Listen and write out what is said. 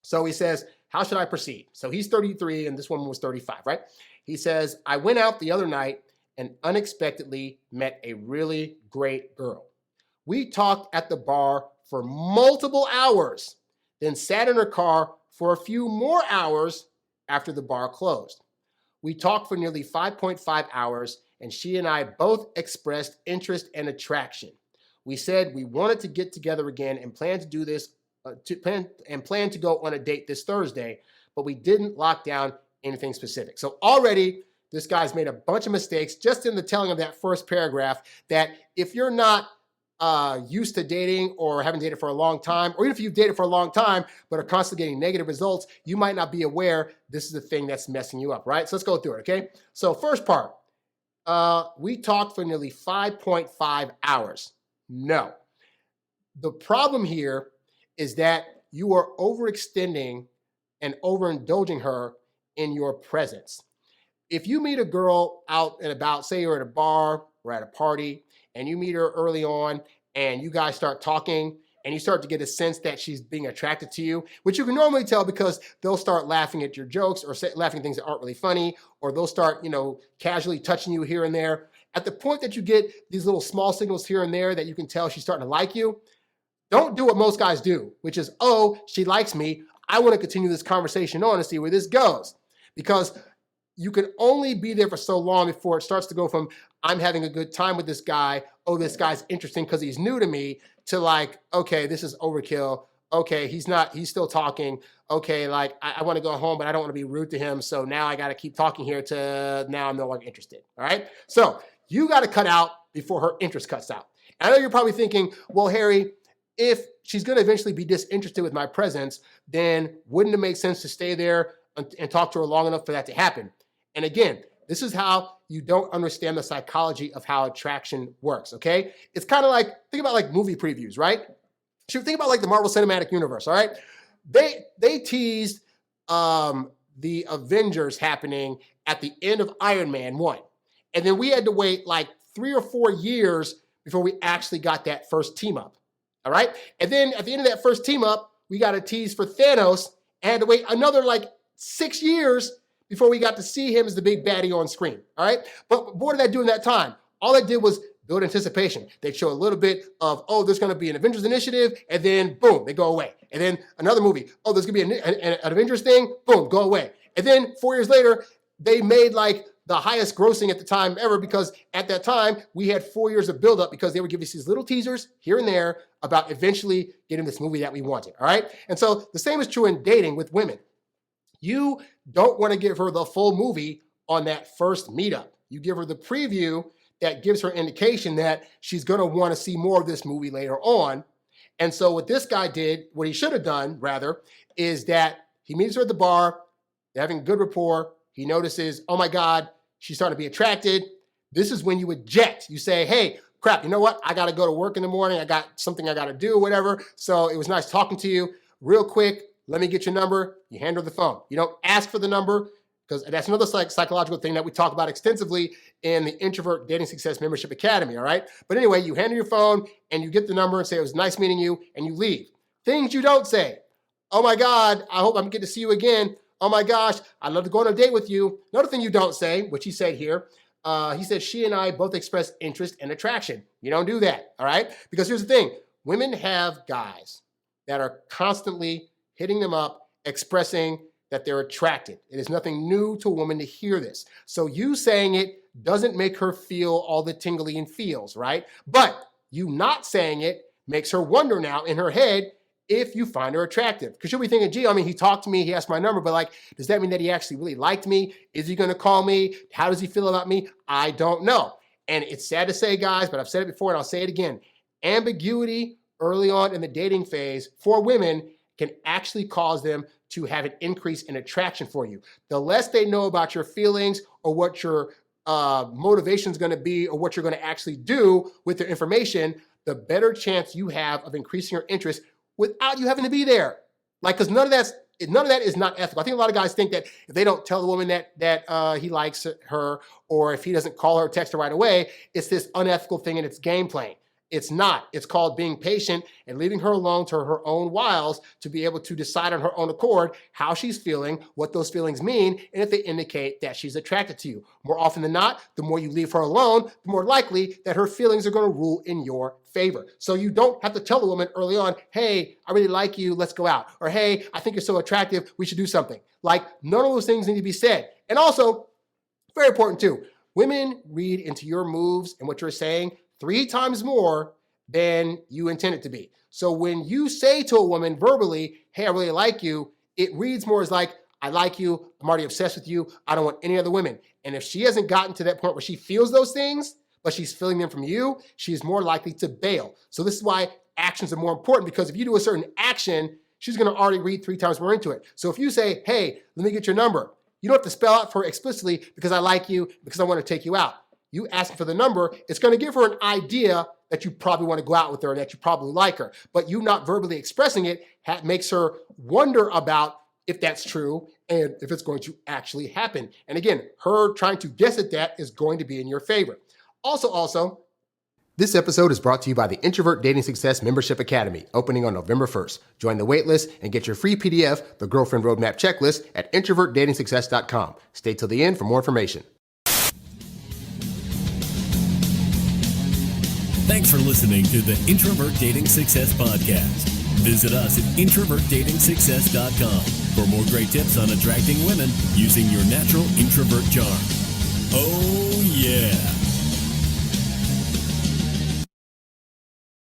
So he says, how should I proceed? So he's 33 and this woman was 35, right? He says, I went out the other night and unexpectedly met a really great girl. We talked at the bar for multiple hours, then sat in her car for a few more hours after the bar closed. We talked for nearly 5.5 hours, and she and I both expressed interest and attraction. We said we wanted to get together again and plan to do this, plan to go on a date this Thursday, but we didn't lock down anything specific. So already, this guy's made a bunch of mistakes just in the telling of that first paragraph, that if you're not used to dating or haven't dated for a long time, or even if you've dated for a long time but are constantly getting negative results, you might not be aware this is the thing that's messing you up, right? So let's go through it, okay? So first part, we talked for nearly 5.5 hours. No. The problem here is that you are overextending and overindulging her in your presence. If you meet a girl out and about, say you're at a bar or at a party, and you meet her early on and you guys start talking and you start to get a sense that she's being attracted to you, which you can normally tell because they'll start laughing at your jokes or laughing at things that aren't really funny, or they'll start, casually touching you here and there. At the point that you get these little small signals here and there that you can tell she's starting to like you, don't do what most guys do, which is, oh, she likes me. I want to continue this conversation on and see where this goes. Because you can only be there for so long before it starts to go from, I'm having a good time with this guy, oh, this guy's interesting because he's new to me, to like, okay, this is overkill. Okay, he's still talking. Okay, like, I want to go home, but I don't want to be rude to him. So now I got to keep talking here to now I'm no longer interested. All right. So you got to cut out before her interest cuts out. I know you're probably thinking, well, Harry, if she's going to eventually be disinterested with my presence, then wouldn't it make sense to stay there and talk to her long enough for that to happen? And again, this is how you don't understand the psychology of how attraction works, okay? It's kind of like, think about like movie previews, right? Think about like the Marvel Cinematic Universe, all right? They teased the Avengers happening at the end of Iron Man 1. And then we had to wait like 3 or 4 years before we actually got that first team up, all right? And then at the end of that first team up, we got a tease for Thanos and had to wait another like 6 years before we got to see him as the big baddie on screen, all right? But what did that do in that time? All that did was build anticipation. They'd show a little bit of, oh, there's going to be an Avengers initiative, and then boom, they go away. And then another movie, oh, there's going to be an Avengers thing, boom, go away. And then 4 years later, they made like the highest grossing at the time ever, because at that time, we had 4 years of buildup because they would give us these little teasers here and there about eventually getting this movie that we wanted, all right? And so the same is true in dating with women. You don't want to give her the full movie on that first meetup. You give her the preview that gives her indication that she's going to want to see more of this movie later on. And so what this guy did, what he should have done, rather, is that he meets her at the bar, they're having good rapport, he notices, oh my God, she's starting to be attracted. This is when you eject. You say, hey, crap, you know what? I got to go to work in the morning. I got something I got to do, whatever. So it was nice talking to you. Real quick, let me get your number. You hand her the phone. You don't ask for the number, because that's another psychological thing that we talk about extensively in the Introvert Dating Success Membership Academy, all right? But anyway, you hand her your phone and you get the number and say, it was nice meeting you, and you leave. Things you don't say. Oh my God, I hope I'm getting to see you again. Oh my gosh, I'd love to go on a date with you. Another thing you don't say, which he said here, he said, she and I both expressed interest and attraction. You don't do that, all right? Because here's the thing. Women have guys that are constantly hitting them up, expressing that they're attracted. It is nothing new to a woman to hear this. So you saying it doesn't make her feel all the tingly and feels, right? But you not saying it makes her wonder now in her head if you find her attractive. Because she'll be thinking, gee, I mean, he talked to me, he asked my number, but like, does that mean that he actually really liked me? Is he gonna call me? How does he feel about me? I don't know. And it's sad to say, guys, but I've said it before and I'll say it again. Ambiguity early on in the dating phase for women can actually cause them to have an increase in attraction for you. The less they know about your feelings or what your motivation is going to be or what you're going to actually do with their information, the better chance you have of increasing your interest without you having to be there. Like, because none of that is not ethical. I think a lot of guys think that if they don't tell the woman that he likes her, or if he doesn't call her or text her right away, it's this unethical thing and it's game playing. It's not. It's called being patient and leaving her alone to her own wiles to be able to decide on her own accord how she's feeling, what those feelings mean, and if they indicate that she's attracted to you. More often than not, the more you leave her alone, the more likely that her feelings are going to rule in your favor. So you don't have to tell the woman early on, hey, I really like you, let's go out. Or hey, I think you're so attractive, we should do something. Like, none of those things need to be said. And also, very important too, women read into your moves and what you're saying 3 times more than you intend it to be. So when you say to a woman verbally, hey, I really like you, it reads more as like, I like you, I'm already obsessed with you, I don't want any other women. And if she hasn't gotten to that point where she feels those things, but she's feeling them from you, she's more likely to bail. So this is why actions are more important, because if you do a certain action, she's gonna already read 3 times more into it. So if you say, hey, let me get your number, you don't have to spell out for her explicitly because I like you, because I want to take you out. You ask for the number, it's going to give her an idea that you probably want to go out with her and that you probably like her. But you not verbally expressing it makes her wonder about if that's true and if it's going to actually happen. And again, her trying to guess at that is going to be in your favor. Also, this episode is brought to you by the Introvert Dating Success Membership Academy, opening on November 1st. Join the waitlist and get your free PDF, The Girlfriend Roadmap Checklist, at introvertdatingsuccess.com. Stay till the end for more information. Thanks for listening to the Introvert Dating Success Podcast. Visit us at introvertdatingsuccess.com for more great tips on attracting women using your natural introvert charm. Oh, yeah.